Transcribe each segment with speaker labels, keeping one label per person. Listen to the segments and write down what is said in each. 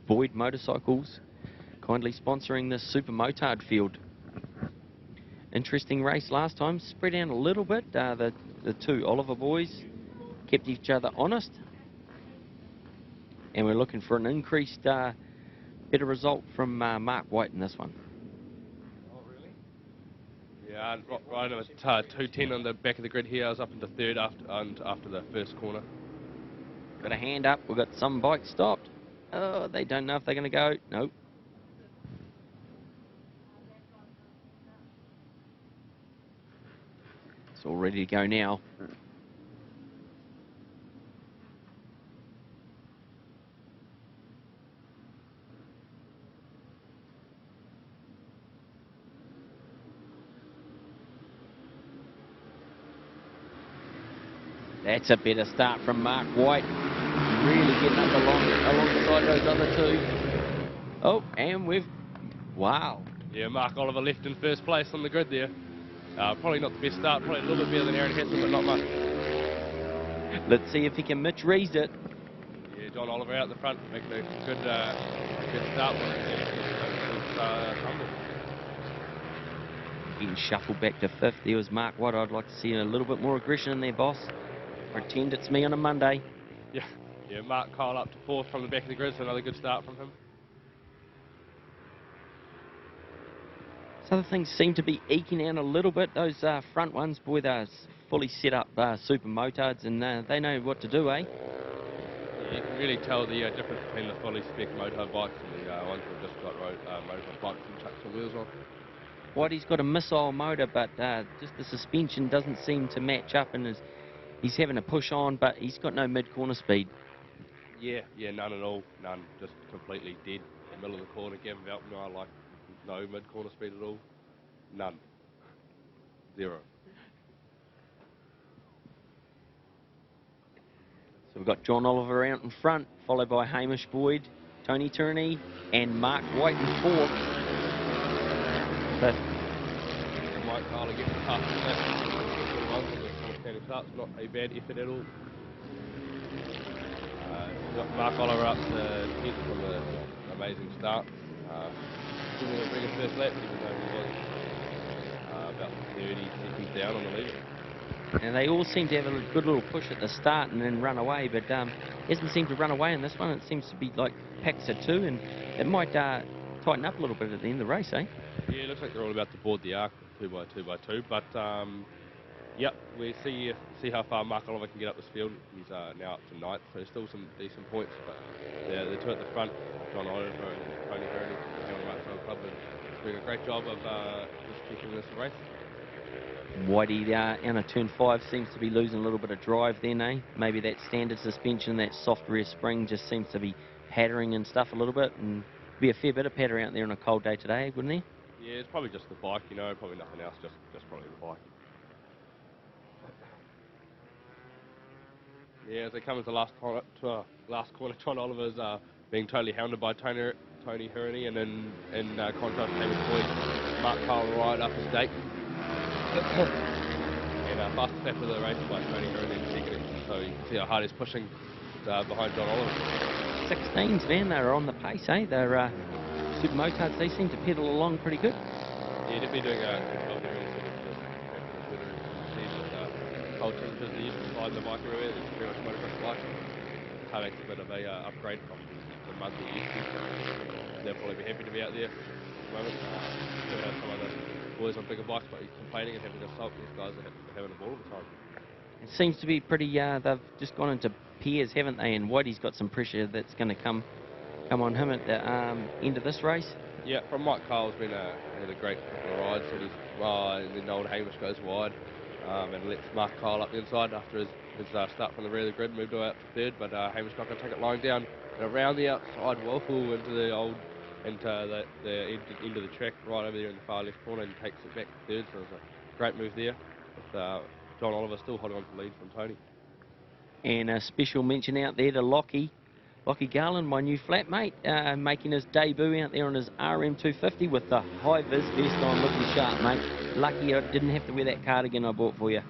Speaker 1: Boyd Motorcycles kindly sponsoring this Super Motard field. Interesting race last time, spread out a little bit. The two Oliver boys kept each other honest, and we're looking for an increased better result from Mark White in this one.
Speaker 2: Oh, really? Yeah, right at 210 on the back of the grid here. I was up into third after the first corner.
Speaker 1: Got a hand up. We've got some bikes stopped. Oh, they don't know if they're going to go. Nope. It's all ready to go now. That's a better start from Mark White. Really getting up alongside those other two. Oh, and wow.
Speaker 2: Yeah, Mark Oliver left in first place on the grid there. Probably not the best start, probably a little bit better than Aaron Hansen, but not much.
Speaker 1: Let's see if he can Mitch Rees it.
Speaker 2: Yeah, John Oliver out the front, making a good start with it.
Speaker 1: Getting shuffled back to fifth. There was Mark White. I'd like to see a little bit more aggression in there, boss. Pretend it's me on a Monday.
Speaker 2: Yeah, Mark Kyle up to fourth from the back of the grid, so another good start from him.
Speaker 1: So the things seem to be eking out a little bit. Those front ones, boy, they're fully set up super motards, and they know what to do, eh?
Speaker 2: Yeah, you can really tell the difference between the fully spec motard bikes and the ones that have just got motocross bikes and chucked some wheels on.
Speaker 1: Whitey's got a missile motor, but just the suspension doesn't seem to match up, and he's having to push on, but he's got no mid-corner speed.
Speaker 2: Yeah, none at all. None. Just completely dead. Middle of the corner, Gavin Veltman, like no mid-corner speed at all. None. Zero.
Speaker 1: So we've got John Oliver out in front, followed by Hamish Boyd, Tony Tierney, and Mark White in fourth.
Speaker 2: Mike Carler gets past the starts, not a bad effort at all. Got Mark Oliver up to 10th from the amazing start. Didn't really bring his first lap, even though he was about 30 seconds down on the leader.
Speaker 1: And they all seem to have a good little push at the start and then run away, but he hasn't seemed to run away in this one. It seems to be like packs of two, and it might tighten up a little bit at the end of the race, eh?
Speaker 2: Yeah, it looks like they're all about to board the arc 2x2x2, but yep, we see how far Mark Oliver can get up this field. He's now up to ninth, so still some decent points, but yeah, the two at the front, John Oliver and Tony Herney from the Hamilton Motorcycle Club, are doing a great job of just keeping this race.
Speaker 1: Whitey in a turn 5 seems to be losing a little bit of drive then, eh? Maybe that standard suspension, that soft rear spring just seems to be pattering and stuff a little bit, and be a fair bit of patter out there on a cold day today, wouldn't there?
Speaker 2: Yeah, it's probably just the bike, you know, probably nothing else, just probably the bike. Yeah, as they come into the last corner, John Oliver's being totally hounded by Tony Herney, and then in contrast, Hamish Boyd, Mark Kyle right up his gate. And fastest lap of the race by Tony Herney in second, so you can see how hard he's pushing behind John Oliver.
Speaker 1: 16s, man, they're on the pace, eh? They're super motards, they seem to pedal along pretty good.
Speaker 2: Yeah, definitely doing a good job there. Cold temperatures, they used to slide the bike everywhere, there's pretty much motocross bikes. Car makes a bit of a upgrade from the mud they used to. They'll probably be happy to be out there at the moment. Giving out some of the boys on bigger bikes, but he's complaining and having to sulk. These guys are having a ball all the time.
Speaker 1: It seems to be pretty, they've just gone into pairs, haven't they? And Whitey's got some pressure that's going to come on him at the end of this race.
Speaker 2: Yeah, from Mike Kyle's been had a great couple of rides, and then old Hamish goes wide and lets Mark Kyle up the inside after his start from the rear of the grid, moved out to third, but Hamish not going to take it lying down and around the outside waffle into the end of the track right over there in the far left corner, and takes it back to third, so it was a great move there with John Oliver still holding on to the lead from Tony.
Speaker 1: And a special mention out there to Lockie Garland, my new flatmate, making his debut out there on his RM250 with the high-vis vest on, looking sharp, mate. Lucky I didn't have to wear that cardigan I bought for you.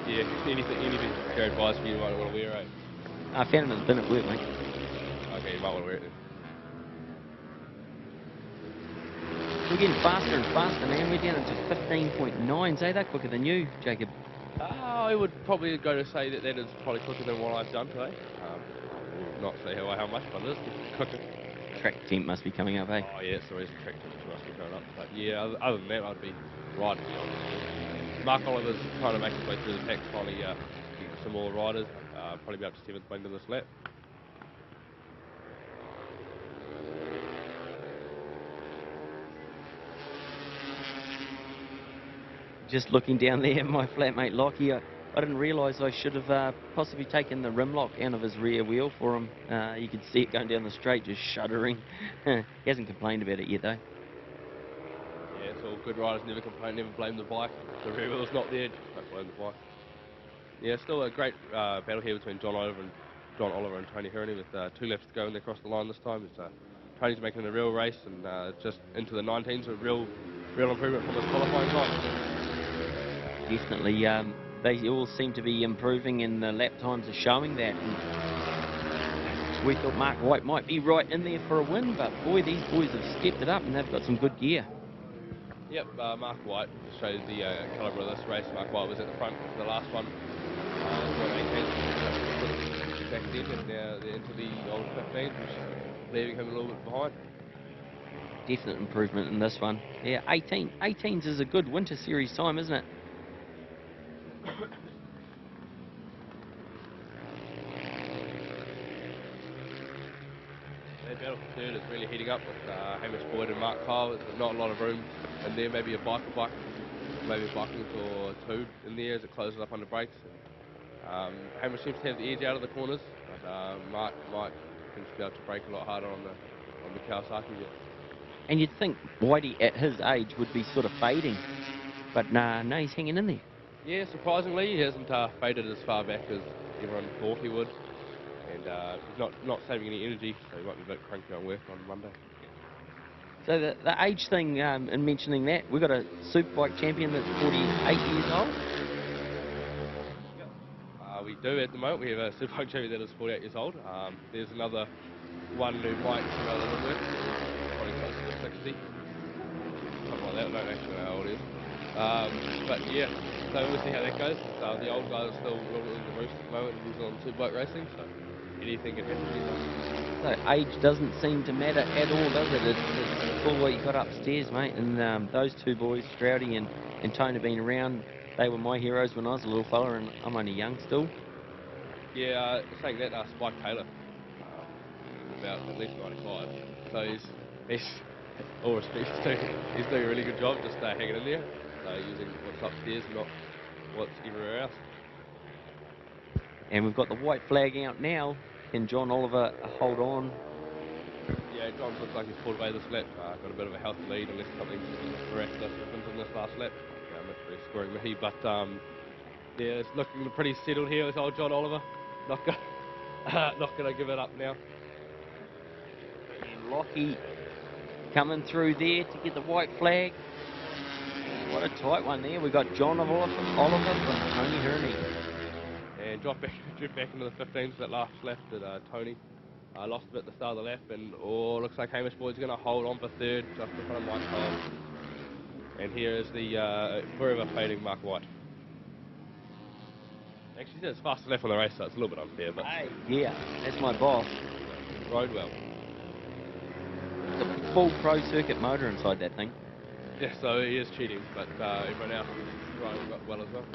Speaker 2: Yeah, anything Jared buys for you, I want to wear, eh?
Speaker 1: I found it in the bin at work, mate.
Speaker 2: Okay. Yeah, you might want to wear it.
Speaker 1: We're getting faster and faster, man. We're down to 15.9. Say they're quicker than you, Jacob.
Speaker 2: I would probably go to say that is probably quicker than what I've done today. Not say how much, but it is quicker.
Speaker 1: Track temp must be coming up, eh?
Speaker 2: Oh yeah, so it's the track temperature must be going up. But yeah, other than that, I'd be riding the honest. Mark Oliver's trying to make his way through the pack, finally getting some more riders. Probably be up to 7th into this lap.
Speaker 1: Just looking down there, my flatmate Lockie, I didn't realise I should have possibly taken the rim lock out of his rear wheel for him. You could see it going down the straight, just shuddering. He hasn't complained about it yet, though.
Speaker 2: Yeah, it's all good riders, never complain, never blame the bike. The rear wheel's not there, just don't blame the bike. Yeah, still a great battle here between John Oliver and Tony Herney with 2 laps to go and they're across the line this time. Tony's making a real race and just into the 19s, a real improvement from his qualifying time.
Speaker 1: Definitely, they all seem to be improving and the lap times are showing that. And we thought Mark White might be right in there for a win, but boy, these boys have stepped it up and they've got some good gear.
Speaker 2: Yep, Mark White, to show the calibre of this race, Mark White was at the front for the last one. Back then, and now they're into the old 15s, which is leaving him a little bit behind.
Speaker 1: Definite improvement in this one. Yeah, 18s is a good winter series time, isn't it?
Speaker 2: That battle for third is really heating up with Hamish Boyd and Mark Kyle. There's not a lot of room in there, maybe a bike or two in there as it closes up under brakes. Hamish seems to have the edge out of the corners, but Mark seems to be able to brake a lot harder on the Kawasaki.
Speaker 1: And you'd think Whitey at his age would be sort of fading, but nah, he's hanging in there.
Speaker 2: Yeah, surprisingly, he hasn't faded as far back as everyone thought he would. And he's not saving any energy, so he might be a bit cranky on work on Monday.
Speaker 1: So the age thing, in mentioning that, we've got a Superbike champion that's 48 years old.
Speaker 2: Yep. We do at the moment. We have a Superbike champion that is 48 years old. There's another one who might come out a little bit, probably closer to 60. Something like that, I don't actually know how old he is. But yeah, so we'll see how that goes. The old guy is still ruling the roost at the moment in New Zealand Superbike racing, so anything can happen these days.
Speaker 1: So age doesn't seem to matter at all, does it? It's all what you got upstairs, mate. And those two boys, Stroudy and Tony, have been around. They were my heroes when I was a little fella, and I'm only young still.
Speaker 2: Yeah, saying that, Spike Taylor, about at least 95. So he's all respects to him, he's doing a really good job just hanging in there, using what's upstairs, not what's everywhere else.
Speaker 1: And we've got the white flag out now. Can John Oliver hold on?
Speaker 2: Yeah, John looks like he's pulled away this lap. Got a bit of a healthy lead unless something miraculous happens in this last lap. Yeah, I'm not really scoring me, but yeah, it's looking pretty settled here with old John Oliver. Not gonna give it up now.
Speaker 1: And Lockie coming through there to get the white flag. What a tight one there. We've got John Oliver from Tony Herney.
Speaker 2: And dropped back into the 15s that last lap that Tony lost a bit at the start of the lap, and looks like Hamish Boyd's going to hold on for third just in front of Mike Cole. And here is the forever fading Mark White. Actually, it's fastest lap on the race, so it's a little bit unfair, but
Speaker 1: Hey, yeah, that's my boss.
Speaker 2: Rode well.
Speaker 1: It's a full pro circuit motor inside that thing.
Speaker 2: Yeah, so he is cheating, but everyone else is riding well as well.